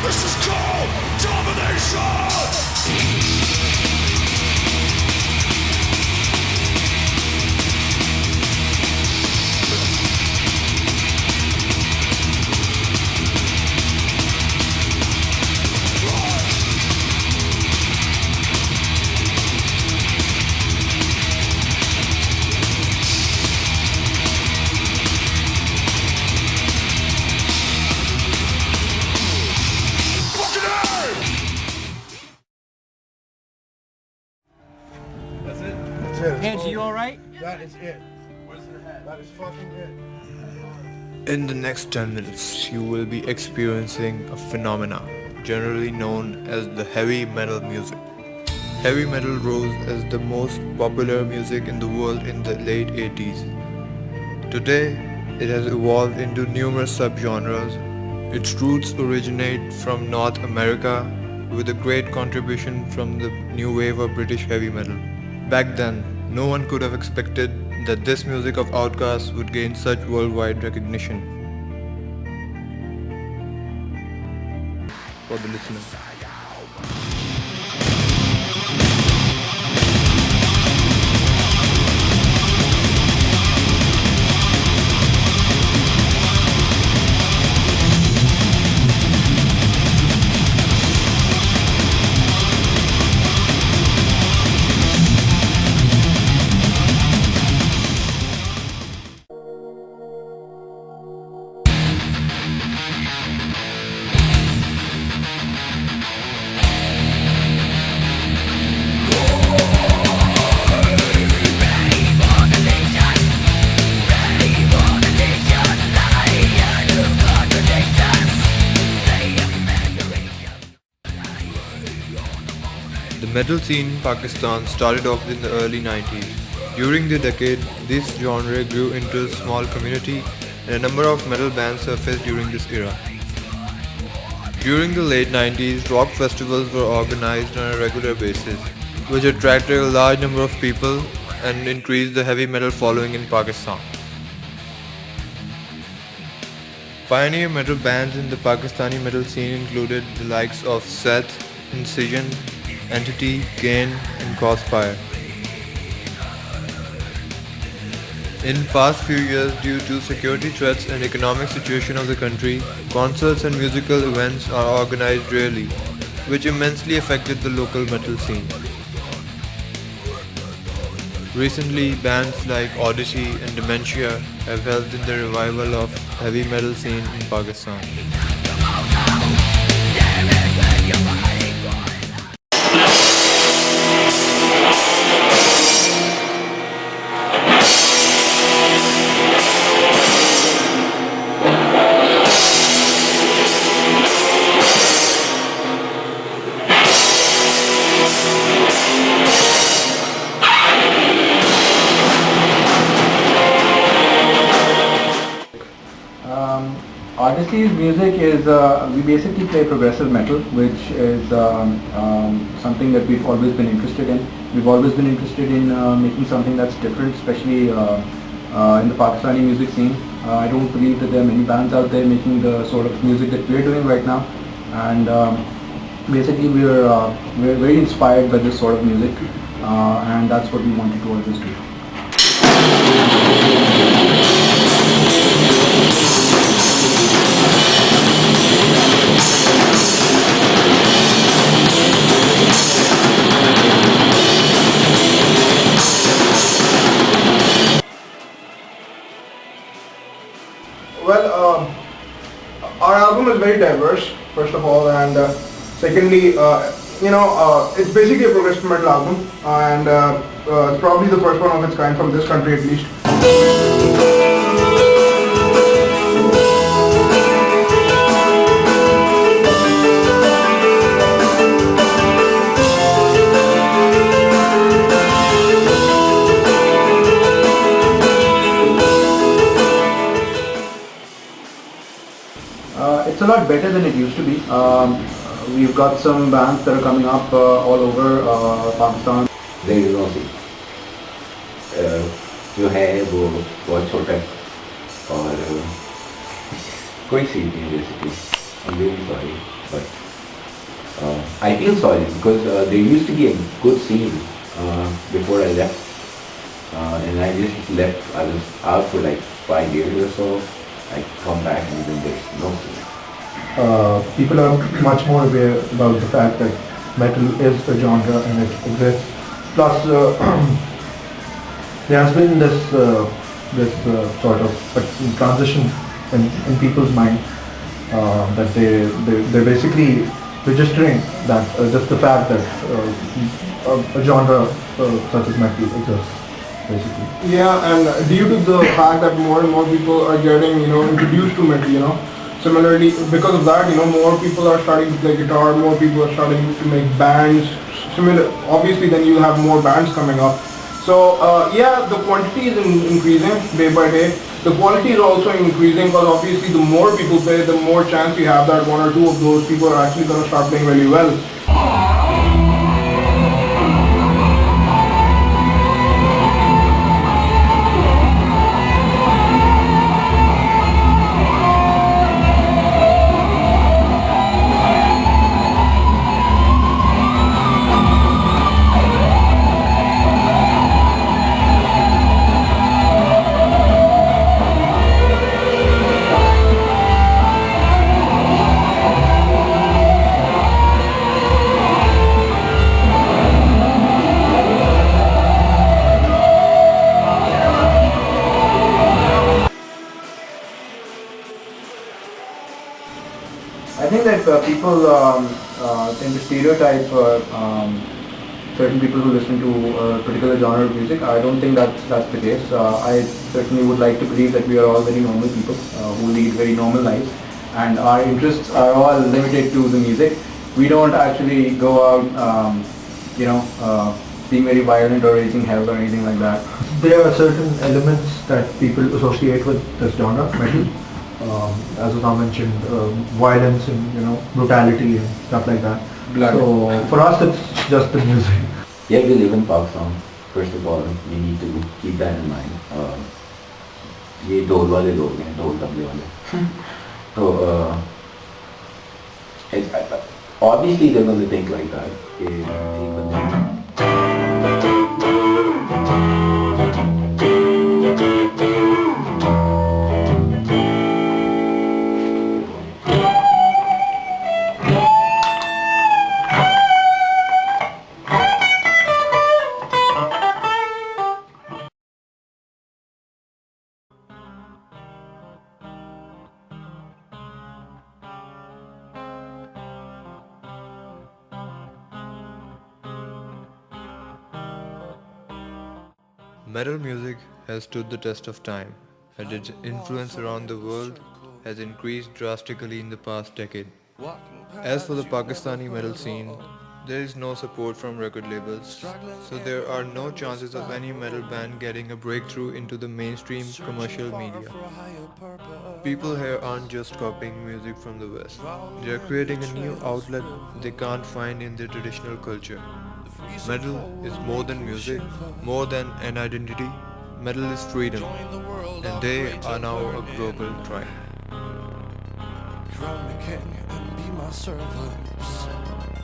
This is called domination! That's it? That's it. Angie, you alright? That is it. Where's her hat? That is fucking it. In the next 10 minutes, you will be experiencing a phenomena generally known as the heavy metal music. Heavy metal rose as the most popular music in the world in the late 80s. Today, it has evolved into numerous subgenres. Its roots originate from North America with a great contribution from the new wave of British heavy metal. Back then, no one could have expected that this music of outcasts would gain such worldwide recognition. For the listener. The metal scene in Pakistan started off in the early 90s. During the decade, this genre grew into a small community and a number of metal bands surfaced during this era. During the late 90s, rock festivals were organized on a regular basis, which attracted a large number of people and increased the heavy metal following in Pakistan. Pioneer metal bands in the Pakistani metal scene included the likes of Seth, Incision, Entity, Gain, and Crossfire. In past few years, due to security threats and economic situation of the country, concerts and musical events are organized rarely, which immensely affected the local metal scene. Recently, bands like Odyssey and Dementia have helped in the revival of heavy metal scene in Pakistan. Odyssey's music is, we basically play progressive metal, which is something that we've always been interested in. We've always been interested in making something that's different, especially in the Pakistani music scene. I don't believe that there are many bands out there making the sort of music that we're doing right now, and basically we're very inspired by this sort of music, and that's what we wanted to always do. Well, our album is very diverse, first of all, and secondly, it's basically a progressive metal album, and it's probably the first one of its kind from this country at least. It's a lot better than it used to be. We've got some bands that are coming up all over Pakistan. There is no thing. जो है वो बहुत छोटा है और कोई scene नहीं basically. I'm really sorry. but I feel sorry because there used to be a good scene before I left, and I just left. I was out for like 5 years or so. I come back and then there's no scene. People are much more aware about the fact that metal is a genre and it exists. Plus, there has been this sort of transition in people's mind that they're basically registering that just the fact that a genre such as metal exists. Basically. Yeah, and due to the fact that more and more people are getting, introduced to metal, similarly, because of that, more people are starting to play guitar, more people are starting to make bands. Obviously, then you have more bands coming up. So, yeah, the quantity is increasing day by day. The quality is also increasing because obviously the more people play, the more chance you have that one or two of those people are actually going to start playing really well. I think that people tend to stereotype certain people who listen to a particular genre of music. I don't think that's the case. I certainly would like to believe that we are all very normal people who lead very normal lives, and our interests are all limited to the music. We don't actually go out, being very violent or raising hell or anything like that. There are certain elements that people associate with this genre, metal. As Usama mentioned, violence and brutality and stuff like that. Blood. So for us, it's just the music. Yeah, we live in Pakistan. First of all, we need to keep that in mind. ये ढोल वाले लोग हैं, ढोल तबले वाले. So obviously they're going to think like that. Metal music has stood the test of time, and its influence around the world has increased drastically in the past decade. As for the Pakistani metal scene, there is no support from record labels, so there are no chances of any metal band getting a breakthrough into the mainstream commercial media. People here aren't just copying music from the West, they are creating a new outlet they can't find in their traditional culture. Metal is more than music, more than an identity. Metal is freedom, and they are now a global tribe. Crown me king and be my servants.